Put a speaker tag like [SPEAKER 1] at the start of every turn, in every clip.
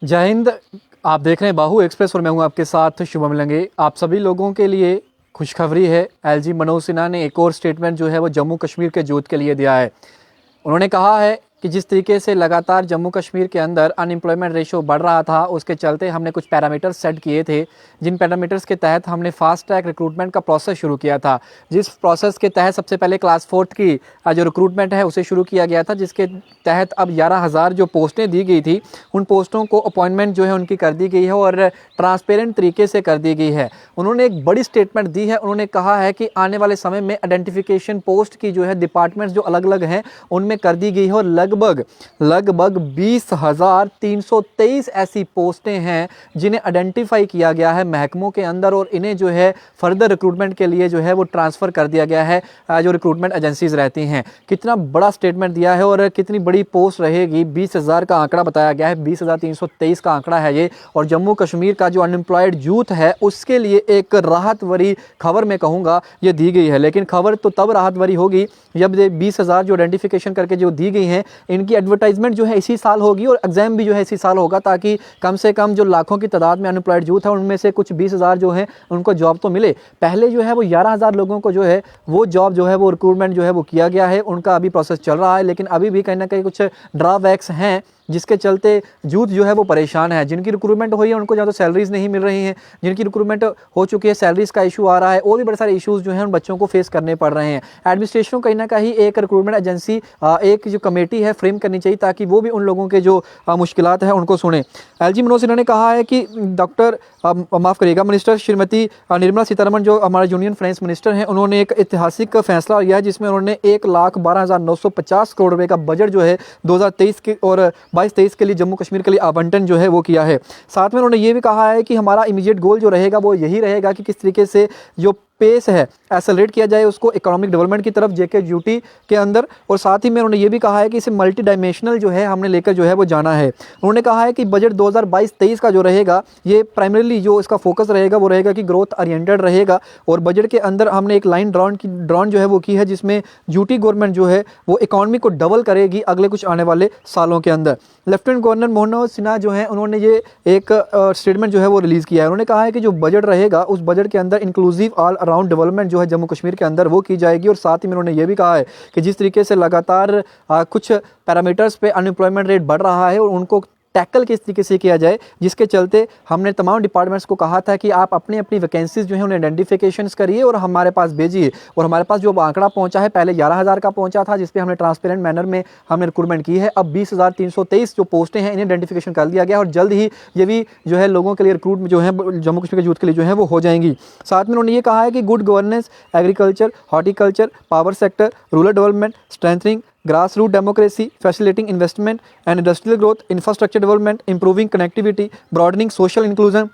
[SPEAKER 1] जय हिंद। आप देख रहे हैं बाहु एक्सप्रेस और मैं हूं आपके साथ शुभम लंगे। आप सभी लोगों के लिए खुशखबरी है। एलजी मनोज सिन्हा ने एक और स्टेटमेंट जो है वो जम्मू कश्मीर के यूथ के लिए दिया है। उन्होंने कहा है कि जिस तरीके से लगातार जम्मू कश्मीर के अंदर अनएम्प्लॉयमेंट रेशो बढ़ रहा था, उसके चलते हमने कुछ पैरामीटर्स सेट किए थे, जिन पैरामीटर्स के तहत हमने फास्ट ट्रैक रिक्रूटमेंट का प्रोसेस शुरू किया था। जिस प्रोसेस के तहत सबसे पहले क्लास 4th की जो रिक्रूटमेंट है उसे शुरू किया गया था, जिसके तहत अब 11,000 जो पोस्टें दी गई थी, उन पोस्टों को अपॉइंटमेंट जो है उनकी कर दी गई है और ट्रांसपेरेंट तरीके से कर दी गई है। उन्होंने एक बड़ी स्टेटमेंट दी है। उन्होंने कहा है कि आने वाले समय में आइडेंटिफिकेशन पोस्ट की जो है डिपार्टमेंट्स जो अलग अलग हैं उनमें कर दी गई है और लगभग 20,323 ऐसी पोस्टें हैं जिन्हें आइडेंटिफाई किया गया है महकमों के अंदर, और इन्हें जो है फर्दर रिक्रूटमेंट के लिए जो है वो ट्रांसफ़र कर दिया गया है जो रिक्रूटमेंट एजेंसीज रहती हैं। कितना बड़ा स्टेटमेंट दिया है और कितनी बड़ी पोस्ट रहेगी। 20,000 का आंकड़ा बताया गया है, 20,323 का आंकड़ा है ये। और जम्मू कश्मीर का जो अनएम्प्लॉयड यूथ है उसके लिए एक राहत भरी खबर मैं कहूँगा ये दी गई है। लेकिन खबर तो तब राहत भरी होगी जब 20,000 जो आइडेंटिफिकेशन करके जो दी गई हैं, इनकी एडवर्टाइजमेंट जो है इसी साल होगी और एग्जाम भी जो है इसी साल होगा, ताकि कम से कम जो लाखों की तादाद में अनएम्प्लॉयड यूथ है उनमें से कुछ 20,000 जो है उनको जॉब तो मिले। पहले जो है वो 11,000 लोगों को जो है वो जॉब जो है वो रिक्रूटमेंट जो है वो किया गया है, उनका अभी प्रोसेस चल रहा है। लेकिन अभी भी कहीं ना कहीं कुछ ड्रॉबैक्स हैं जिसके चलते यूथ जो है वो परेशान है। जिनकी रिक्रूटमेंट हुई है उनको ज़्यादा सैलरीज नहीं मिल रही हैं, जिनकी रिक्रूटमेंट हो चुकी है सैलरीज का इशू आ रहा है, और भी बड़े सारे इश्यूज जो हैं उन बच्चों को फेस करने पड़ रहे हैं। एडमिनिस्ट्रेशन कहीं ना कहीं एक रिक्रूटमेंट एजेंसी एक जो कमेटी है फ्रेम करनी चाहिए ताकि वो भी उन लोगों के जो मुश्किलात हैं उनको सुने। एलजी मनोज सिन्हा ने कहा है कि डॉक्टर माफ़ करिएगा मिनिस्टर श्रीमती निर्मला सीतारमण जो हमारे यूनियन फाइनेंस मिनिस्टर हैं, उन्होंने एक ऐतिहासिक फैसला लिया है जिसमें उन्होंने 1,12,950 करोड़ रुपए का बजट जो है 2023 के और 22-23 के लिए जम्मू कश्मीर के लिए आवंटन जो है वो किया है। साथ में उन्होंने ये भी कहा है कि हमारा इमीडिएट गोल जो रहेगा वो यही रहेगा कि किस तरीके से जो पेस है एक्सेलरेट किया जाए उसको इकोनॉमिक डेवलपमेंट की तरफ JKUT के अंदर। और साथ ही में उन्होंने ये भी कहा है कि इसे मल्टी डायमेंशनल जो है हमने लेकर जो है वो जाना है। उन्होंने कहा है कि बजट 2022-23 का जो रहेगा ये प्राइमरीली जो इसका फोकस रहेगा वो रहेगा कि ग्रोथ ओरिएंटेड रहेगा। और बजट के अंदर हमने एक लाइन ड्रॉन जो है वो की है जिसमें यूटी गवर्नमेंट जो है वो इकॉनमी को डबल करेगी अगले कुछ आने वाले सालों के अंदर। लेफ्टिनेंट गवर्नर मनोज सिन्हा जो है उन्होंने ये एक स्टेटमेंट जो है वो रिलीज़ किया है। उन्होंने कहा है कि जो बजट रहेगा उस बजट के अंदर इंक्लूसिव ऑल अराउंड डेवलपमेंट जो है जम्मू कश्मीर के अंदर वो की जाएगी। और साथ ही में उन्होंने ये भी कहा है कि जिस तरीके से लगातार कुछ पैरामीटर्स पे अनएम्प्लॉयमेंट रेट बढ़ रहा है और उनको टैकल किस तरीके से किया जाए, जिसके चलते हमने तमाम डिपार्टमेंट्स को कहा था कि आप अपनी अपनी वैकेंसीज जो है उन्हें आइडेंटिफिकेशंस करिए और हमारे पास भेजिए। और हमारे पास जो आंकड़ा पहुंचा है पहले 11,000 का पहुंचा था, जिस पे हमने ट्रांसपेरेंट मैनर में हमने रिक्रूटमेंट की है। अब 20,323 जो पोस्टें हैं इन्हें आइडेंटिफिकेशन कर लिया गया और जल्द ही ये भी जो है लोगों के लिए रिक्रूट जो है जम्मू कश्मीर के यूथ के लिए जो है वो हो जाएंगी। साथ में उन्होंने ये कहा है कि good governance, agriculture, horticulture, power sector, rural development, strengthening grassroots democracy, facilitating investment and industrial growth, infrastructure development, improving connectivity, broadening social inclusion,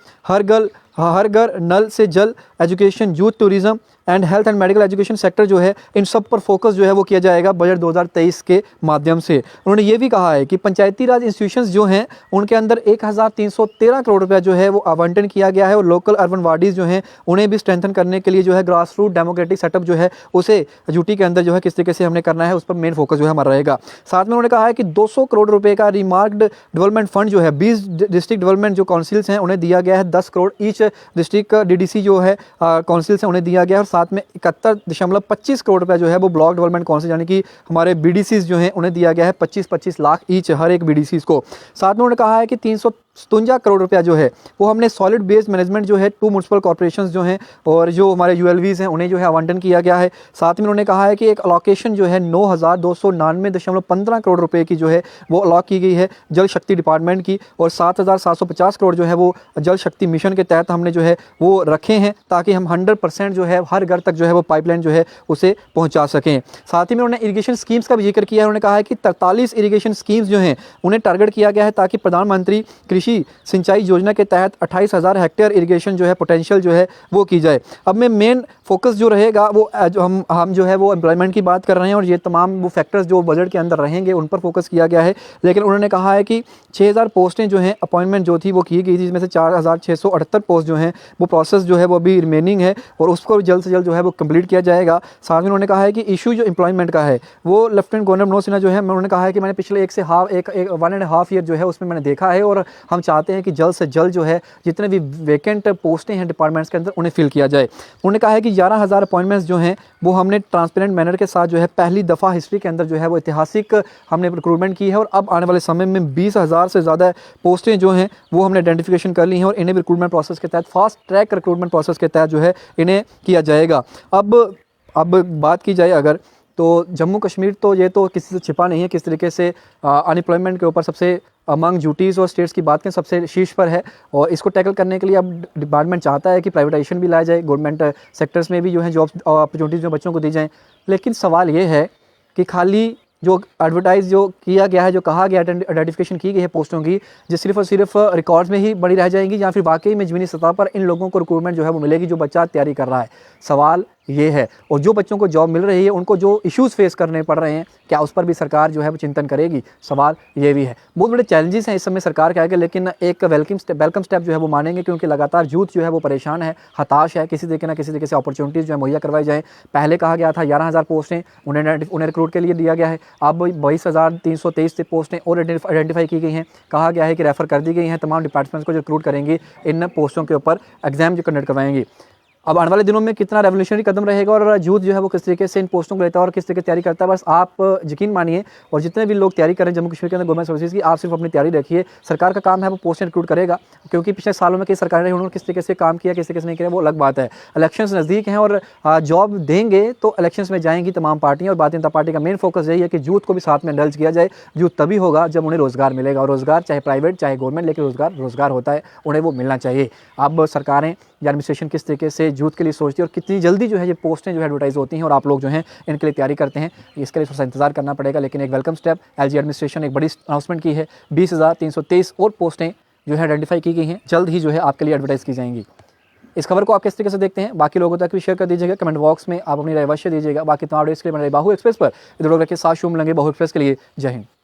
[SPEAKER 1] हर घर नल से जल, education, youth tourism and health and medical education sector जो है इन सब पर focus जो है वो किया जाएगा बजट 2023 के माध्यम से। उन्होंने ये भी कहा है कि पंचायती राज इंस्टीट्यूशंस जो हैं उनके अंदर 1,313 करोड़ रुपया जो है वो आवंटन किया गया है और लोकल अर्बन बॉडीज़ जो हैं उन्हें भी स्ट्रेंथन करने के लिए जो है ग्रास रूट डेमोक्रेटिक सेटअप जो है उसे यूटी के अंदर जो है किस तरीके से हमने करना है उस पर मेन फोकस जो है हमारा रहेगा। साथ में उन्होंने कहा है कि 200 करोड़ रुपये का रिमार्क्ड डेवलपमेंट फंड जो है 20 डिस्ट्रिक्ट डेवलपमेंट जो काउंसिल्स हैं उन्हें दिया गया है। 10 करोड़ ईच डिस्ट्रिक्ट DDC जो है काउंसिल से उन्हें दिया गया है। और साथ में 71.25 करोड़ रुपया जो है वो ब्लॉक डेवलपमेंट काउंसिल यानी कि हमारे BDCs जो हैं उन्हें दिया गया है 25-25 लाख ईच हर एक BDCs को। साथ में उन्होंने कहा है कि 357 करोड़ रुपया जो है वो हमने सॉलिड बेस्ड मैनेजमेंट जो है 2 म्यूनसिपल कॉर्पोरेशंस जो हैं और जो हमारे ULVs हैं उन्हें जो है आवंटन किया गया है। साथ में उन्होंने कहा है कि एक अलोकेशन जो है 9,299.15 करोड़ रुपए की जो है वो अलॉक की गई है जल शक्ति डिपार्टमेंट की और 7,750 करोड़ जो है वो जल शक्ति मिशन के तहत हमने जो है वो रखे हैं ताकि हम 100% जो है हर घर तक जो है वो पाइपलाइन जो है उसे पहुंचा सकें। साथ ही में उन्होंने इरिगेशन स्कीम्स का भी जिक्र किया है। उन्होंने कहा है कि 43 इरिगेशन स्कीम्स जो हैं उन्हें टारगेट किया गया है ताकि प्रधानमंत्री कृषि सिंचाई योजना के तहत 28,000 हेक्टेयर इरिगेशन जो है पोटेंशियल जो है वो की जाए। अब में मेन फोकस जो रहेगा वो जो हम जो है वो एम्प्लॉयमेंट की बात कर रहे हैं और ये तमाम वो फैक्टर्स जो बजट के अंदर रहेंगे उन पर फोकस किया गया है। लेकिन उन्होंने कहा है कि 6,000 पोस्टें जो हैं अपॉइंटमेंट जो थी वो की गई थी, जिसमें से 4,678 पोस्ट जो हैं वो प्रोसेस जो है वो अभी रिमेनिंग है और उसको जल्द से जल्द जो है वो कंप्लीट किया जाएगा। साथ में उन्होंने कहा है कि इशू जो एम्प्लॉयमेंट का है वो लेफ्टिनेंट गवर्नर मनोज सिन्हा जो है उन्होंने कहा है कि मैंने पिछले 1.5 ईयर जो है उसमें मैंने देखा है और हम चाहते हैं कि जल्द से जल्द जो है जितने भी वैकेंट पोस्टें हैं डिपार्टमेंट्स के अंदर उन्हें फिल किया जाए। उन्होंने कहा है कि 11,000 अपॉइंटमेंट्स जो हैं वो हमने ट्रांसपेरेंट मैनर के साथ जो है पहली दफ़ा हिस्ट्री के अंदर जो है वो ऐतिहासिक हमने रिक्रूटमेंट की है और अब आने वाले समय में 20,000 से ज़्यादा पोस्टें जो हैं वो हमने आइडेंटिफिकेशन कर ली हैं और इन्हें भी रिक्रूटमेंट प्रोसेस के तहत फास्ट ट्रैक रिक्रूटमेंट प्रोसेस के तहत जो है इन्हें किया जाएगा। अब बात की जाए अगर तो जम्मू कश्मीर तो ये तो किसी से छिपा नहीं है किस तरीके से अनएम्प्लॉयमेंट के ऊपर सबसे अमंग यूटीज़ और स्टेट्स की बात करें सबसे शीर्ष पर है और इसको टैकल करने के लिए अब डिपार्टमेंट चाहता है कि प्राइवेटाइजेशन भी लाया जाए, गवर्नमेंट सेक्टर्स में भी जो है जॉब अपॉर्चुनिटीज़ जो बच्चों को दी जाएँ। लेकिन सवाल ये है कि खाली जो एडवर्टाइज़ जो किया गया है, जो कहा गया आइडेंटिफिकेशन की गई है पोस्टों की, जो सिर्फ और सिर्फ रिकॉर्ड्स में ही बड़ी रह जाएंगी या फिर वाकई में ज़मीनी सतह पर इन लोगों को रिक्रूटमेंट जो है वो मिलेगी जो बच्चा तैयारी कर रहा है। सवाल ये है और जो बच्चों को जॉब मिल रही है उनको जो इश्यूज़ फेस करने पड़ रहे हैं क्या उस पर भी सरकार जो है वो चिंतन करेगी, सवाल ये भी है। बहुत बड़े चैलेंजेस हैं इस समय सरकार के आगे, लेकिन एक वेलकम स्टेप जो है वो मानेंगे क्योंकि लगातार यूथ जो है वो परेशान है, हताश है, किसी तरीके ना किसी तरीके से अपॉर्चुनिटीज़ जो है मुहैया करवाई जाए। पहले कहा गया था 11,000 पोस्टें उन्हें रिक्रूट के लिए दिया गया है, अब 22,323 पोस्टें और आइडेंटिफाई की गई हैं। कहा गया है कि रेफ़र कर दी गई हैं तमाम डिपार्टमेंट्स को जो रिक्रूट करेंगी इन पोस्टों के ऊपर एग्जाम जो कंडक्ट करवाएंगी। अब आने वाले दिनों में कितना रेवोल्यूशनरी कदम रहेगा और यूथ जो है वो किस तरीके से इन पोस्टों को लेता है और किस तरीके से तैयारी करता है, बस आप यकीन मानिए और जितने भी लोग तैयारी करें जम्मू कश्मीर के अंदर गवर्नमेंट सर्विसेज की, आप सिर्फ अपनी तैयारी रखिए। सरकार का काम है वो पोस्टें रिक्रूट करेगा क्योंकि पिछले सालों में कई सरकारें रही उन्होंने किस तरीके से काम किया किस तरीके से नहीं किया वो अलग बात है। इलेक्शंस नज़दीक हैं और जॉब देंगे तो इलेक्शंस में जाएंगी तमाम पार्टियाँ और भारतीय जनता पार्टी का मेन फोकस यही है कि यूथ को भी साथ में इंडल्ज किया जाए। यूथ तभी होगा जब उन्हें रोज़गार मिलेगा और रोज़गार चाहे प्राइवेट चाहे गवर्नमेंट, लेकिन रोज़गार होता है, उन्हें वो मिलना चाहिए। अब सरकारें या एडमिनिस्ट्रेशन किस तरीके से यूथ के लिए सोचती है और कितनी जल्दी जो है ये पोस्टें जो है एडवर्टाइज होती हैं और आप लोग जो हैं इनके लिए तैयारी करते हैं, इसके लिए थोड़ा सा इंतजार करना पड़ेगा। लेकिन एक वेलकम स्टेप एलजी एडमिनिस्ट्रेशन एक बड़ी अनाउंसमेंट की है, 20,323 और पोस्टें जो है आइडेंटिफाई की गई हैं, जल्द ही जो है आपके लिए एडवर्टाइज़ की जाएंगी। इस खबर को आप किस तरीके से देखते हैं, बाकी लोगों तक भी शेयर कर दीजिएगा, कमेंट बॉक्स में आप अपनी राय अवश्य दीजिएगा। बाकी तमाम अपडेट्स के लिए मेरे बाहू एक्सप्रेस पर इधर के साथ शुभ मिलेंगे। बाहू एक्सप्रेस के लिए जय हिंद।